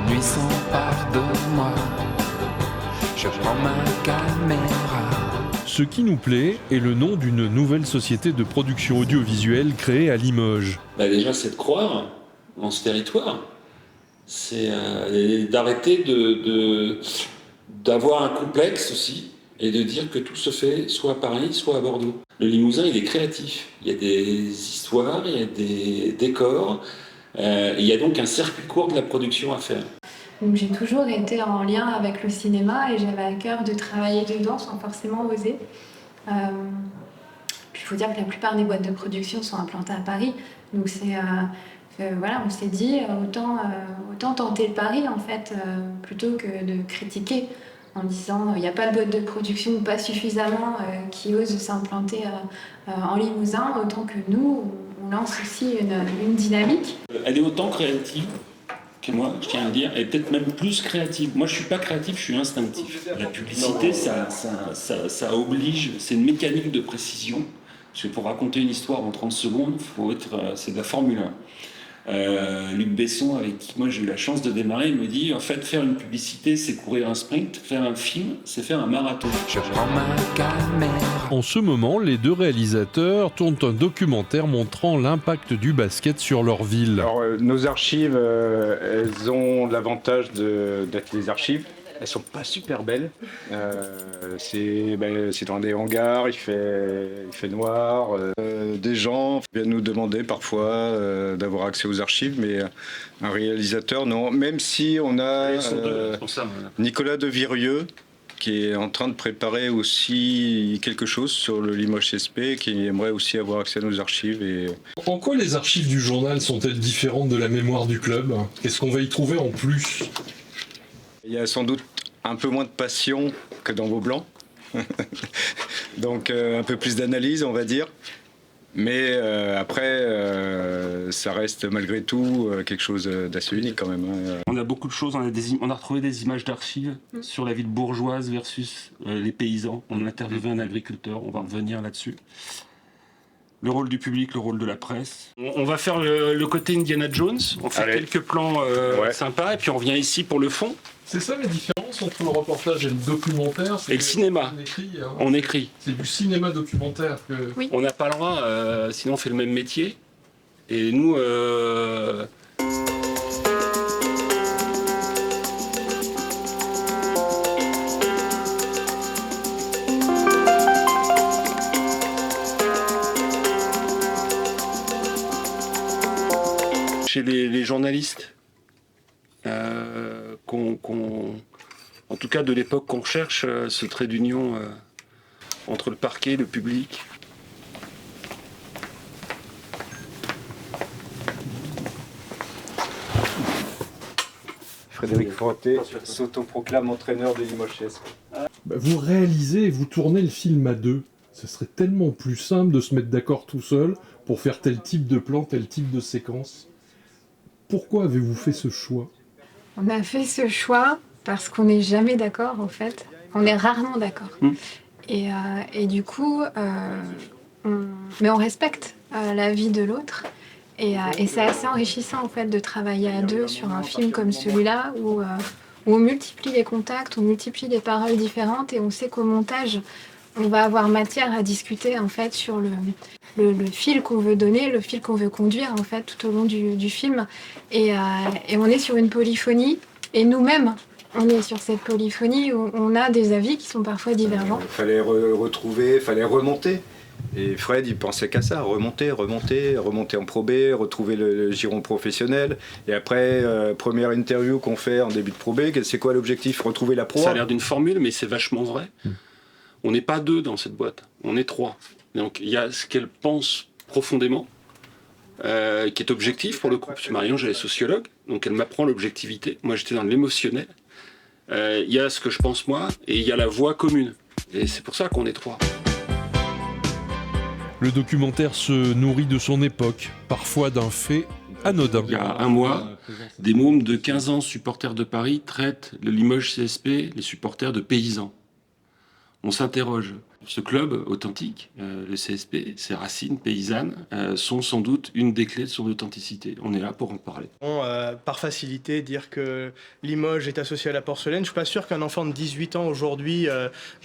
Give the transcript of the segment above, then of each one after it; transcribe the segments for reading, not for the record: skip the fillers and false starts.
La nuit s'empare de moi. Je prends ma caméra. Ce qui nous plaît est le nom d'une nouvelle société de production audiovisuelle créée à Limoges. Déjà, c'est de croire en ce territoire. C'est d'arrêter d'avoir un complexe aussi et de dire que tout se fait soit à Paris, soit à Bordeaux. Le Limousin, il est créatif. Il y a des histoires, il y a des décors. Il y a donc un circuit court de la production à faire. Donc j'ai toujours été en lien avec le cinéma et j'avais à cœur de travailler dedans sans forcément oser. Puis il faut dire que la plupart des boîtes de production sont implantées à Paris. Donc voilà, on s'est dit autant tenter le pari en fait, plutôt que de critiquer en disant il n'y a pas de boîte de production ou pas suffisamment qui ose s'implanter en Limousin, autant que nous, on lance aussi une dynamique. Elle est autant créative que moi, je tiens à le dire, et peut-être même plus créative. Moi, je suis pas créatif, je suis instinctif. La publicité, ça oblige, c'est une mécanique de précision. Parce que pour raconter une histoire en 30 secondes, c'est de la Formule 1. Luc Besson, avec qui moi j'ai eu la chance de démarrer, il me dit en fait faire une publicité c'est courir un sprint, faire un film c'est faire un marathon. Je prends ma caméra. En ce moment, les deux réalisateurs tournent un documentaire montrant l'impact du basket sur leur ville. Alors, nos archives, elles ont l'avantage d'être les archives. Elles sont pas super belles. C'est dans des hangars, il fait noir. Des gens viennent nous demander parfois d'avoir accès aux archives, mais un réalisateur, non. Même si on a Nicolas de Virieux, qui est en train de préparer aussi quelque chose sur le Limoges CSP, qui aimerait aussi avoir accès à nos archives. En quoi les archives du journal sont-elles différentes de la mémoire du club ? Qu'est-ce qu'on va y trouver en plus ? Il y a sans doute un peu moins de passion que dans vos blancs, donc un peu plus d'analyse, on va dire. Mais après, ça reste malgré tout quelque chose d'assez unique quand même. On a beaucoup de choses, on a retrouvé des images d'archives sur la ville bourgeoise versus les paysans. On a interviewé un agriculteur, on va revenir là-dessus. Le rôle du public, le rôle de la presse. On va faire le côté Indiana Jones, on fait quelques plans sympas et puis on revient ici pour le fond. C'est ça la différence entre le reportage et le documentaire, et le cinéma. On écrit. C'est du cinéma documentaire que... Oui. On n'a pas le droit, sinon on fait le même métier. Et nous... Chez les journalistes, en tout cas de l'époque qu'on recherche, ce trait d'union entre le parquet et le public. Frédéric Frotté s'autoproclame entraîneur de Limoges CSP. Vous réalisez et vous tournez le film à deux. Ce serait tellement plus simple de se mettre d'accord tout seul pour faire tel type de plan, tel type de séquence. Pourquoi avez-vous fait ce choix ? On a fait ce choix parce qu'on n'est jamais d'accord en fait. On est rarement d'accord. Et du coup, mais on respecte la vie de l'autre. Et c'est assez enrichissant en fait de travailler à deux sur un film comme celui-là où on multiplie les contacts, on multiplie les paroles différentes et on sait qu'au montage, on va avoir matière à discuter en fait sur le fil qu'on veut donner, le fil qu'on veut conduire en fait tout au long du film. Et on est sur une polyphonie et nous-mêmes, on est sur cette polyphonie où on a des avis qui sont parfois divergents. Il fallait retrouver, il fallait remonter. Et Fred, il pensait qu'à ça, remonter en Pro B, retrouver le giron professionnel. Et après, première interview qu'on fait en début de Pro B, c'est quoi l'objectif ? Retrouver la Pro A. Ça a l'air d'une formule, mais c'est vachement vrai. On n'est pas deux dans cette boîte, on est trois. Donc il y a ce qu'elle pense profondément, qui est objectif pour le coup. Parce que Marion, elle est sociologue, donc elle m'apprend l'objectivité. Moi, j'étais dans l'émotionnel. Il y a ce que je pense moi, et il y a la voix commune. Et c'est pour ça qu'on est trois. Le documentaire se nourrit de son époque, parfois d'un fait anodin. Il y a un mois, des mômes de 15 ans supporters de Paris traitent le Limoges CSP, les supporters de paysans. On s'interroge. Ce club authentique, le CSP, ses racines paysannes, sont sans doute une des clés de son authenticité. On est là pour en parler. Par facilité, dire que Limoges est associé à la porcelaine, je suis pas sûr qu'un enfant de 18 ans aujourd'hui,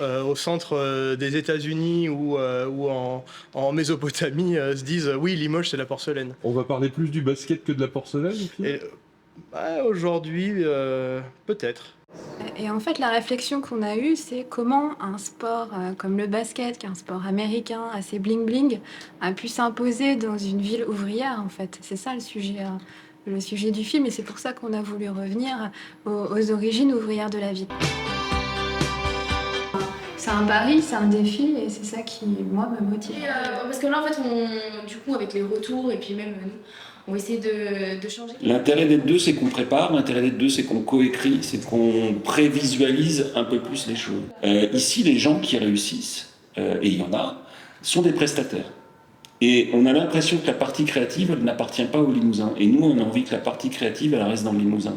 au centre des États-Unis ou en Mésopotamie, se dise oui, Limoges c'est la porcelaine. On va parler plus du basket que de la porcelaine au final ? Aujourd'hui, peut-être. Et en fait, la réflexion qu'on a eue, c'est comment un sport comme le basket, qui est un sport américain assez bling-bling, a pu s'imposer dans une ville ouvrière, en fait. C'est ça le sujet du film, et c'est pour ça qu'on a voulu revenir aux origines ouvrières de la ville. C'est un pari, c'est un défi, et c'est ça qui, moi, me motive. Parce que là, en fait, du coup, avec les retours, et puis même nous, on va essayer de changer. L'intérêt d'être deux, c'est qu'on prépare. L'intérêt d'être deux, c'est qu'on coécrit, c'est qu'on prévisualise un peu plus les choses. Ici, les gens qui réussissent, et il y en a, sont des prestataires. Et on a l'impression que la partie créative, elle n'appartient pas au Limousin. Et nous, on a envie que la partie créative, elle reste dans le Limousin.